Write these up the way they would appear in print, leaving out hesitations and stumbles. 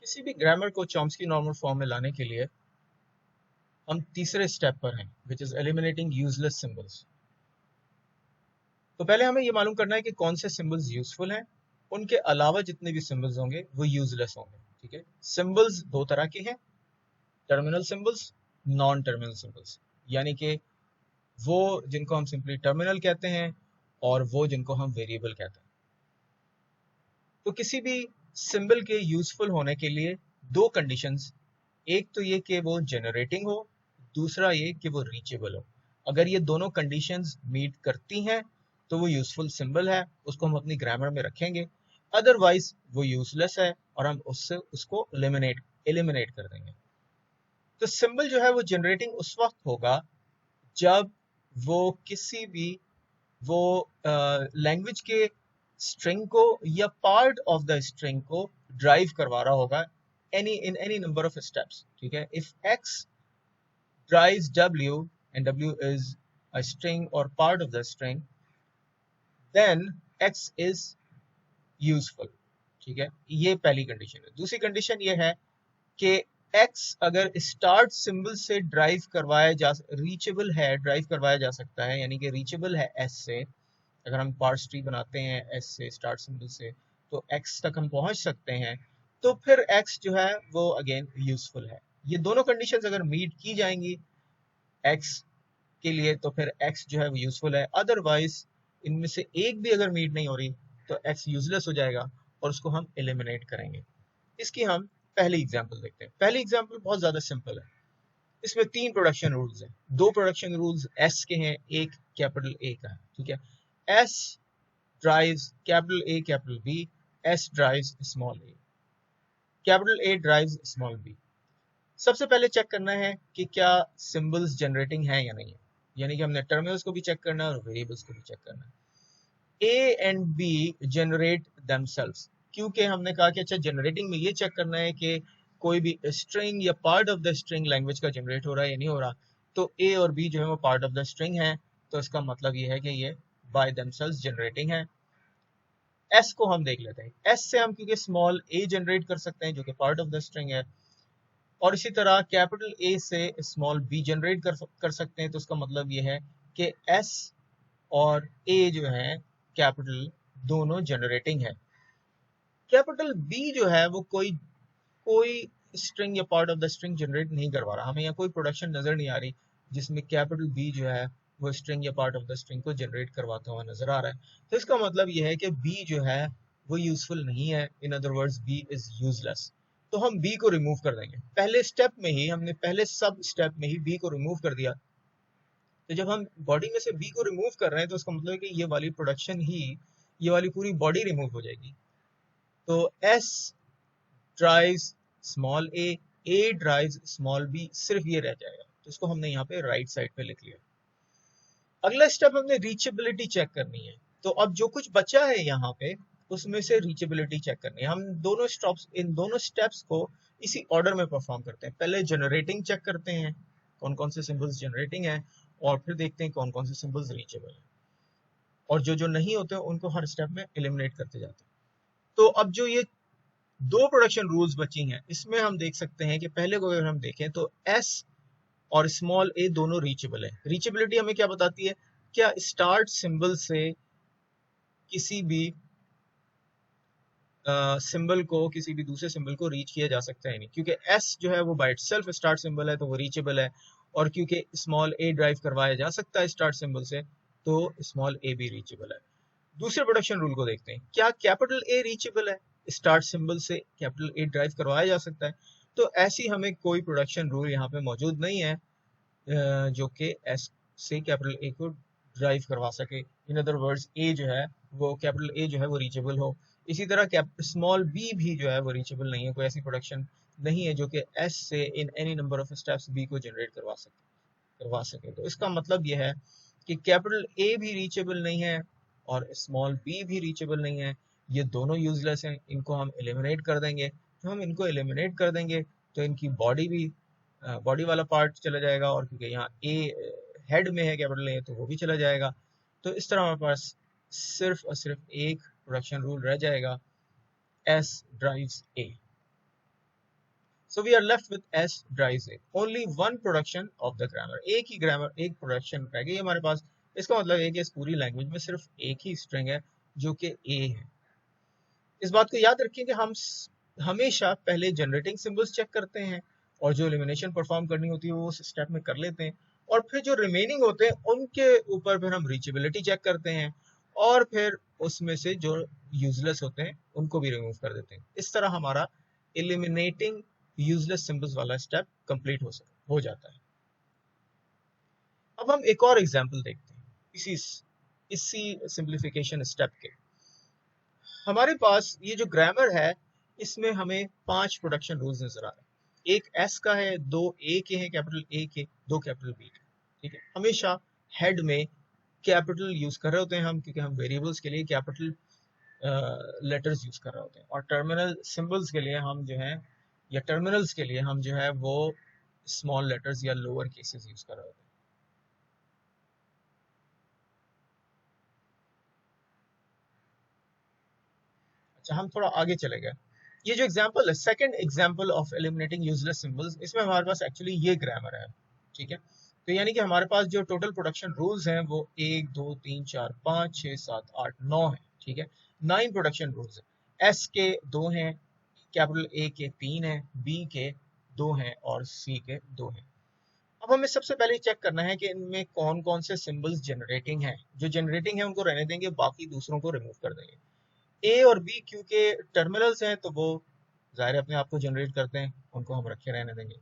किसी भी ग्रामर को चॉम्स्की नॉर्मल फॉर्म में लाने के लिए हम तीसरे स्टेप पर हैं, which is eliminating useless symbols. तो पहले हमें ये मालूम करना है कि कौन से सिंबल्स यूजफुल हैं, उनके अलावा जितने भी सिंबल्स होंगे वो यूजलेस होंगे। ठीक है, सिंबल्स दो तरह के हैं, terminal symbols, non terminal symbols. यानी कि वो जिनको हम सिंपली टर्मिनल कहते हैं और वो जिनको हम वेरिएबल कहते हैं। तो किसी भी सिंबल के यूजफुल होने के लिए दो कंडीशंस, एक तो ये कि वो जनरेटिंग हो, दूसरा ये कि वो रीचेबल हो। अगर ये दोनों कंडीशंस मीट करती हैं तो वो यूजफुल सिंबल है, उसको हम अपनी ग्रामर में रखेंगे। अदरवाइज वो यूजलेस है और हम उससे उसको एलिमिनेट कर देंगे। तो सिंबल जो है वो जनरेटिंग उस वक्त होगा जब वो किसी भी वो लैंग्वेज के स्ट्रिंग को या पार्ट ऑफ द स्ट्रिंग को ड्राइव करवा रहा होगा any number of steps। ठीक है, if x drives w and w is a string or part of the string, then x is useful। ठीक है, ये पहली कंडीशन है। दूसरी कंडीशन ये है कि x अगर स्टार्ट सिंबल से ड्राइव करवाया जा रीचेबल है, ड्राइव करवाया जा सकता है, यानी कि रीचेबल है s से। अगर हम पार्स ट्री बनाते हैं s से, स्टार्ट सिंबल से, तो x तक हम पहुंच सकते हैं, तो फिर x जो है वो अगेन यूजफुल है। ये दोनों कंडीशंस अगर मीट की जाएंगी x के लिए तो फिर x जो है वो यूजफुल है। अदरवाइज इनमें से एक भी अगर मीट नहीं हो रही तो x यूजलेस हो जाएगा और उसको हम एलिमिनेट करेंगे। इसकी हम पहली एग्जांपल देखते हैं। पहली एग्जांपल बहुत ज्यादा सिंपल है। इसमें तीन प्रोडक्शन रूल्स हैं। दो प्रोडक्शन रूल्स s के हैं, एक कैपिटल A का है। ठीक है, s drives capital A capital B, S drives small a, capital A drives small b। सबसे पहले चेक करना है कि क्या सिंबल्स जनरेटिंग है या नहीं है, यानी कि हमने टर्मिनल्स को भी चेक करना है और वेरिएबल्स को भी चेक करना है। A and B generate themselves, क्योंकि हमने कहा कि अच्छा जनरेटिंग में ये चेक करना है कि कोई भी स्ट्रिंग या part of the string language का जनरेट हो रहा है या नहीं हो रहा। तो A और B जो है वो पार्ट ऑफ द स्ट्रिंग है, तो इसका मतलब ये है कि ये बाय themselves जनरेटिंग है। एस को हम देख लेते हैं। एस से हम क्योंकि स्मॉल ए जनरेट कर सकते हैं जो कि पार्ट ऑफ द स्ट्रिंग है, और इसी तरह कैपिटल ए से स्मॉल बी जनरेट कर सकते हैं। तो उसका मतलब ये है कि एस और ए जो है कैपिटल दोनों जनरेटिंग है। कैपिटल बी जो है वो कोई कोई स्ट्रिंग या part of the string generate नहीं करवा रहा। हमें यहाँ कोई प्रोडक्शन नजर नहीं आ रही जिसमें कैपिटल बी जो है वो स्ट्रिंग या पार्ट ऑफ द स्ट्रिंग को जनरेट करवाता हुआ नजर आ रहा है। तो इसका मतलब यह है कि बी जो है वो यूजफुल नहीं है। In other words B is useless. तो हम बी को रिमूव कर देंगे। पहले स्टेप में ही हमने पहले सब स्टेप में ही बी को रिमूव कर दिया। तो जब हम बॉडी में से बी को रिमूव कर रहे हैं तो उसका मतलब है कि ये वाली प्रोडक्शन ही, ये वाली पूरी बॉडी रिमूव हो जाएगी। तो एस ड्राइव्स स्मॉल ए ड्राइव्स स्मॉल बी, सिर्फ ये रह जाएगा। तो इसको हमने यहाँ पे राइट साइड पे लिख लिया। अगला स्टेप हमने रीचेबिलिटी चेक करनी है। तो अब जो कुछ बचा है यहाँ पे उसमें से रीचेबिलिटी चेक करनी है। हम दोनों स्टेप्स, इन दोनों स्टेप्स को इसी ऑर्डर में परफॉर्म करते हैं। पहले जनरेटिंग चेक करते हैं कौन कौन से सिंबल्स जनरेटिंग है, और फिर देखते हैं कौन कौन से सिंबल्स रीचेबल है, और जो जो नहीं होते उनको हर स्टेप में एलिमिनेट करते जाते हैं। तो अब जो ये दो प्रोडक्शन रूल्स बची हैं इसमें हम देख सकते हैं कि पहले को अगर हम देखें तो एस और स्मॉल ए दोनों रीचेबल है। रीचेबिलिटी हमें क्या बताती है, क्या स्टार्ट सिंबल से किसी भी सिंबल को, किसी भी दूसरे सिंबल को रीच किया जा सकता है नहीं, क्योंकि एस जो है वो बाय इटसेल्फ स्टार्ट सिंबल है तो वो रीचेबल है, और क्योंकि स्मॉल ए ड्राइव करवाया जा सकता है स्टार्ट सिंबल से तो स्मॉल ए भी रीचेबल है। दूसरे प्रोडक्शन रूल को देखते हैं, क्या कैपिटल ए रीचेबल है, स्टार्ट सिंबल से कैपिटल ए ड्राइव करवाया जा सकता है। तो ऐसी हमें कोई प्रोडक्शन रूल यहाँ पे मौजूद नहीं है जो कि एस से कैपिटल ए को ड्राइव करवा सके। इन अदर वर्ड्स ए जो है वो, कैपिटल ए जो है वो रीचेबल हो। इसी तरह स्मॉल बी भी जो है वो रीचेबल नहीं है। कोई ऐसी प्रोडक्शन नहीं है जो कि एस से in any number of steps B को जनरेट करवा सके। तो इसका मतलब यह है कि कैपिटल ए भी रीचेबल नहीं है और स्मॉल बी भी रीचेबल नहीं है। ये दोनों यूजलेस हैं, इनको हम एलिमिनेट कर देंगे। तो हम इनको एलिमिनेट कर देंगे तो इनकी बॉडी भी, बॉडी वाला पार्ट चला जाएगा, और क्योंकि यहाँ ए हेड में है कैपिटल ए तो वो भी चला जाएगा। तो इस तरह हमारे पास सिर्फ और सिर्फ एक प्रोडक्शन रूल रह जाएगा, S drives A. So we are left with S dry Z. Only one production of the grammar. एक ही ग्रामर, एक प्रोडक्शन रह गई हमारे पास. इसका मतलब है कि इस पूरी लैंग्वेज में सिर्फ एक ही स्ट्रिंग है जो कि A है. इस बात को याद रखिए कि हम हमेशा पहले जनरेटिंग सिंबल्स चेक करते हैं और जो एलिमिनेशन परफॉर्म करनी होती है वो उस स्टेप में कर लेते हैं, और फिर जो रिमेनिंग होते हैं उनके ऊपर फिर हम रीचेबिलिटी चेक करते हैं और फिर उसमें से जो यूजलेस होते हैं उनको भी रिमूव कर देते हैं. इस तरह हमारा एलिमिनेटिंग यूजलेस सिंबल्स वाला स्टेप कंप्लीट हो जाता है. अब हम एक और एग्जांपल देखते हैं इसी सिंपलीफिकेशन स्टेप के. हमारे पास ये जो ग्रामर है इसमें हमें 5 प्रोडक्शन रूल्स नजर आ रहे हैं. एक एस का है, 2 ए के हैं, कैपिटल ए के, 2 कैपिटल बी के. ठीक है, हमेशा हेड में कैपिटल यूज कर रहे होते हैं हम, क्योंकि हम वेरिएबल्स के लिए कैपिटल लेटर्स यूज कर रहे होते हैं, और टर्मिनल सिंबल्स के लिए हम जो है, या टर्मिनल्स के लिए हम जो है वो स्मॉल लेटर्स या लोअर केसेस यूज कर रहे होते हैं. अच्छा, हम थोड़ा आगे चले गए. ये जो एग्जांपल है, second example of eliminating useless symbols, इसमें हमारे पास एक्चुअली ये ग्रामर है. ठीक है, तो यानी कि हमारे पास जो टोटल प्रोडक्शन रूल्स हैं वो 1 2 3 4 5 6 7 8 9 है. ठीक है, 9 प्रोडक्शन रूल्स है. एस के 2 हैं, कैपिटल ए के 3 हैं, बी के 2 हैं और सी के 2 हैं. अब हमें सबसे पहले चेक करना है कि इनमें कौन कौन से सिंबल्स जनरेटिंग हैं. जो जनरेटिंग है उनको रहने देंगे, बाकी दूसरों को रिमूव कर देंगे. ए और बी क्योंकि टर्मिनल्स हैं तो वो जाहिर अपने आप को जनरेट करते हैं, उनको हम रखे रहने देंगे.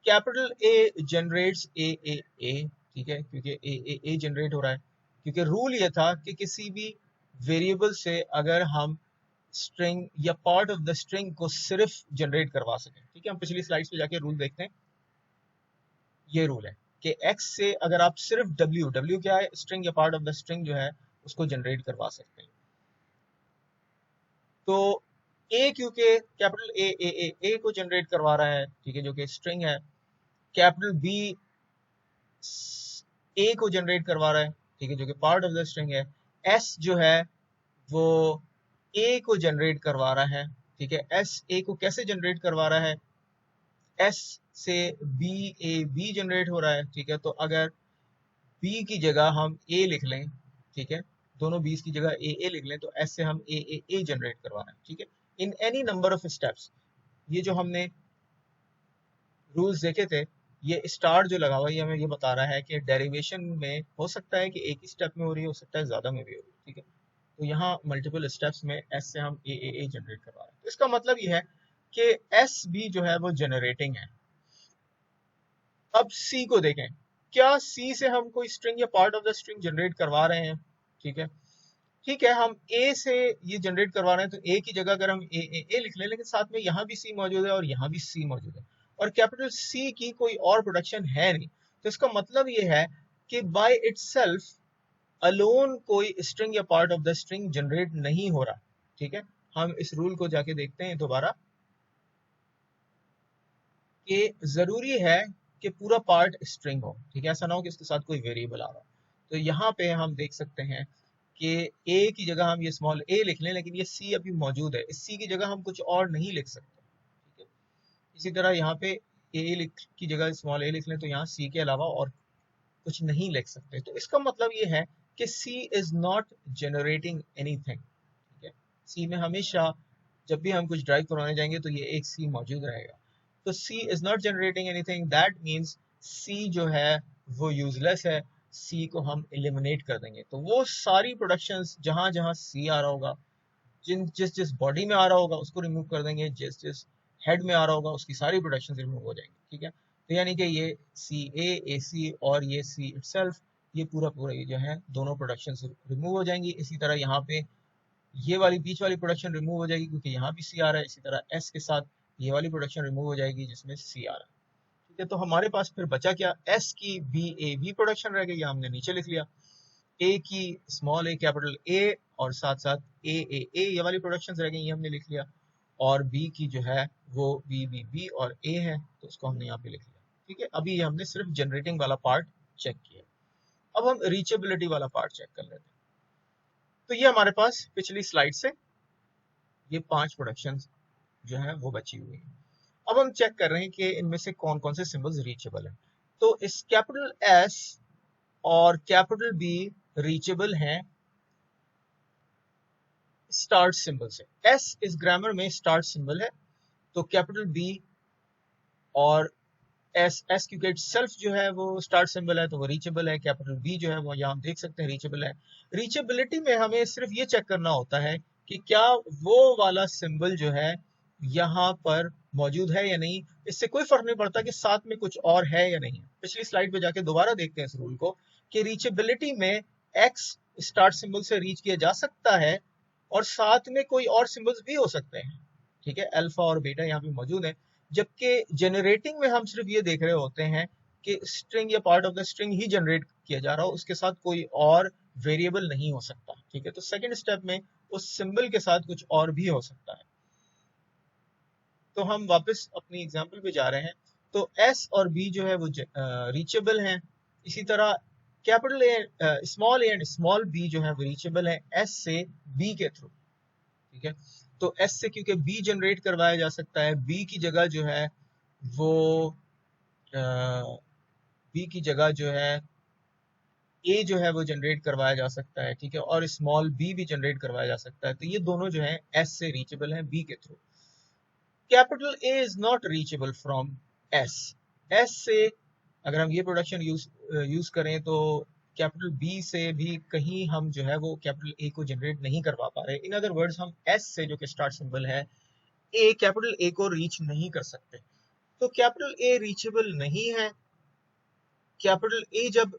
कैपिटल ए जनरेट्स ए ए ए. ठीक है, क्योंकि ए जनरेट हो रहा है, क्योंकि रूल ये था कि किसी भी वेरिएबल से अगर हम स्ट्रिंग या पार्ट ऑफ द स्ट्रिंग को सिर्फ जनरेट करवा सकें. ठीक है, हम पिछली स्लाइड्स पे जाके रूल देखते हैं. ये रूल है कि x से अगर आप सिर्फ w क्या है, स्ट्रिंग या पार्ट ऑफ द स्ट्रिंग जो है उसको जनरेट करवा सकते हैं. तो ए क्योंकि कैपिटल ए को जनरेट करवा रहा है, ठीक है, जो कि स्ट्रिंग है. कैपिटल बी ए को जनरेट करवा रहा है, ठीक है, जो कि पार्ट ऑफ द स्ट्रिंग है. एस जो है वो ए को जनरेट करवा रहा है. ठीक है, एस ए को कैसे जनरेट करवा रहा है, एस से बी जनरेट हो रहा है. ठीक है, तो अगर बी की जगह हम ए लिख लें, ठीक है, दोनों बीस की जगह ए लिख लें, तो एस से हम ए जनरेट करवा रहे हैं. ठीक है, इन एनी नंबर ऑफ स्टेप्स. ये जो हमने रूल्स देखे थे, ये स्टार जो लगा हुआ है ये हमें ये बता रहा है कि डेरिवेशन में हो सकता है कि एक ही स्टेप में हो रही है, हो सकता है ज्यादा में भी हो रही है. ठीक है, तो यहाँ मल्टीपल स्टेप्स में एस से हम ए जनरेट करवा रहे हैं. तो इसका मतलब ये है कि एस भी जो है वो जनरेटिंग है. अब सी को देखें, क्या सी से हम कोई स्ट्रिंग या part of the string generate करवा रहे हैं. ठीक है, ठीक है, हम ए से ये जनरेट करवा रहे हैं, तो ए की जगह अगर हम ए लिख लें, लेकिन साथ में यहाँ भी सी मौजूद है और यहाँ भी सी मौजूद है, और कैपिटल सी की कोई और प्रोडक्शन है नहीं. तो इसका मतलब ये है कि बाय इटसेल्फ अलोन कोई स्ट्रिंग या part of the string generate नहीं हो रहा. ठीक है, हम इस रूल को जाके देखते हैं दोबारा कि जरूरी है कि पूरा पार्ट स्ट्रिंग हो. ठीक है, ऐसा ना हो कि इसके साथ कोई वेरिएबल आ रहा हो. तो यहाँ पे हम देख सकते हैं कि ए की जगह हम ये स्मॉल ए लिख लें, लेकिन ये सी अभी मौजूद है, इस सी की जगह हम कुछ और नहीं लिख सकते. ठीक है, इसी तरह यहाँ पे ए की जगह स्मॉल ए लिख लें, तो यहाँ सी के अलावा और कुछ नहीं लिख सकते. तो इसका मतलब ये है कि सी इज नॉट जनरेटिंग एनीथिंग. ठीक है, सी में हमेशा जब भी हम कुछ ड्राइव करवाने जाएंगे तो ये एक सी मौजूद रहेगा. तो C is not generating anything. That means C जो है वो यूजलेस है. C को हम एलिमिनेट कर देंगे. तो वो सारी प्रोडक्शंस जहां जहां C आ रहा होगा, जिस बॉडी में आ रहा होगा उसको रिमूव कर देंगे, जिस हेड में आ रहा होगा उसकी सारी प्रोडक्शंस रिमूव हो जाएंगी. ठीक है, तो यानी कि ये AC और ये C इटसेल्फ, ये पूरा ये जो है दोनों प्रोडक्शंस रिमूव हो जाएंगी. इसी तरह यहाँ पे ये वाली बीच वाली प्रोडक्शन रिमूव हो जाएगी क्योंकि यहाँ भी C आ रहा है. इसी तरह S के साथ ये वाली प्रोडक्शन रिमूव हो जाएगी जिसमें C आ रहा है. ठीक है, तो हमारे पास फिर बचा क्या, S की बी प्रोडक्शन रह गई, ये हमने नीचे लिख लिया. A की स्मॉल ए कैपिटल A और साथ साथ ए ये वाली प्रोडक्शन रह गई, ये हमने लिख लिया. और B की जो है वो बी और A है, तो उसको हमने यहाँ पे लिख लिया. ठीक है, अभी ये हमने सिर्फ जनरेटिंग वाला पार्ट चेक किया. अब हम रीचेबिलिटी वाला पार्ट चेक कर लेते हैं. तो ये हमारे पास पिछली स्लाइड से ये 5 प्रोडक्शन जो है वो बची हुई है. अब हम चेक कर रहे हैं कि इनमें से कौन कौन से सिंबल्स रीचेबल हैं। तो इस कैपिटल एस और कैपिटल बी रीचेबल हैं स्टार्ट सिंबल से। एस इस ग्रामर में स्टार्ट सिंबल है, तो कैपिटल बी और एस क्योंकि इट सेल्फ जो है वो स्टार्ट सिंबल है तो वो रीचेबल है। कैपिटल बी जो है वो यहाँ हम देख सकते हैं रीचेबल है। रीचेबिलिटी में हमें सिर्फ ये चेक करना होता है कि क्या वो वाला सिंबल जो है यहाँ पर मौजूद है या नहीं। इससे कोई फर्क नहीं पड़ता कि साथ में कुछ और है या नहीं। पिछली स्लाइड पे जाके दोबारा देखते हैं इस रूल को कि रीचेबिलिटी में एक्स स्टार्ट सिंबल से रीच किया जा सकता है और साथ में कोई और सिंबल्स भी हो सकते हैं, ठीक है, अल्फा और बीटा यहाँ पे मौजूद है। जबकि जनरेटिंग में हम सिर्फ ये देख रहे होते हैं कि स्ट्रिंग या part of the string he generate किया जा रहा हो, उसके साथ कोई और वेरिएबल नहीं हो सकता, ठीक है। तो सेकंड स्टेप में उस सिंबल के साथ कुछ और भी हो सकता है। तो हम वापस अपनी एग्जांपल पे जा रहे हैं। तो एस और बी जो है वो रीचेबल हैं। इसी तरह capital A, small A and small B जो है वो रीचेबल है एस से बी के थ्रू, ठीक है। तो एस से क्योंकि बी जनरेट करवाया जा सकता है, बी की जगह जो है वो बी की जगह जो है ए जो है वो जनरेट करवाया जा सकता है, ठीक है, और स्मॉल बी भी जनरेट करवाया जा सकता है। तो ये दोनों जो है एस से रीचेबल हैं बी के through. Capital A is not reachable from S. S से अगर हम ये प्रोडक्शन यूज करें तो कैपिटल बी से भी कहीं हम जो है वो कैपिटल ए को जनरेट नहीं करवा पा रहे। इन अदर वर्ड्स हम एस से जो कि स्टार्ट सिंबल है ए कैपिटल ए को रीच नहीं कर सकते। तो कैपिटल ए रीचेबल नहीं है। कैपिटल ए जब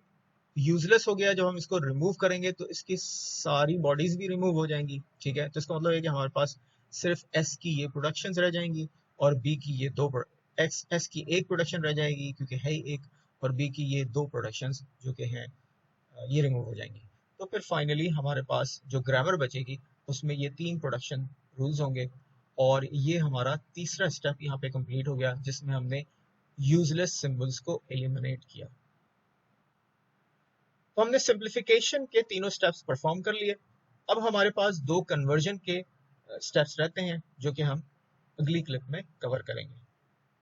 यूजलेस हो गया, जब हम इसको रिमूव करेंगे तो इसकी सारी बॉडीज भी रिमूव हो जाएंगी, ठीक है। तो इसका मतलब है कि हमारे पास सिर्फ एस की ये प्रोडक्शंस रह जाएंगी और बी की ये दो एस की एक प्रोडक्शन रह जाएगी क्योंकि है ही एक, और बी की ये दो प्रोडक्शंस जो कि हैं ये रिमूव हो जाएंगी। तो फिर फाइनली हमारे पास जो ग्रामर बचेगी उसमें ये तीन प्रोडक्शन रूल्स होंगे और ये हमारा तीसरा स्टेप यहाँ पे कंप्लीट हो गया जिसमें हमने यूजलेस सिंबल्स को एलिमिनेट किया। तो हमने सिंप्लीफिकेशन के तीनों स्टेप्स परफॉर्म कर लिए। अब हमारे पास दो कन्वर्जन के स्टेप्स रहते हैं जो कि हम अगली क्लिप में कवर करेंगे।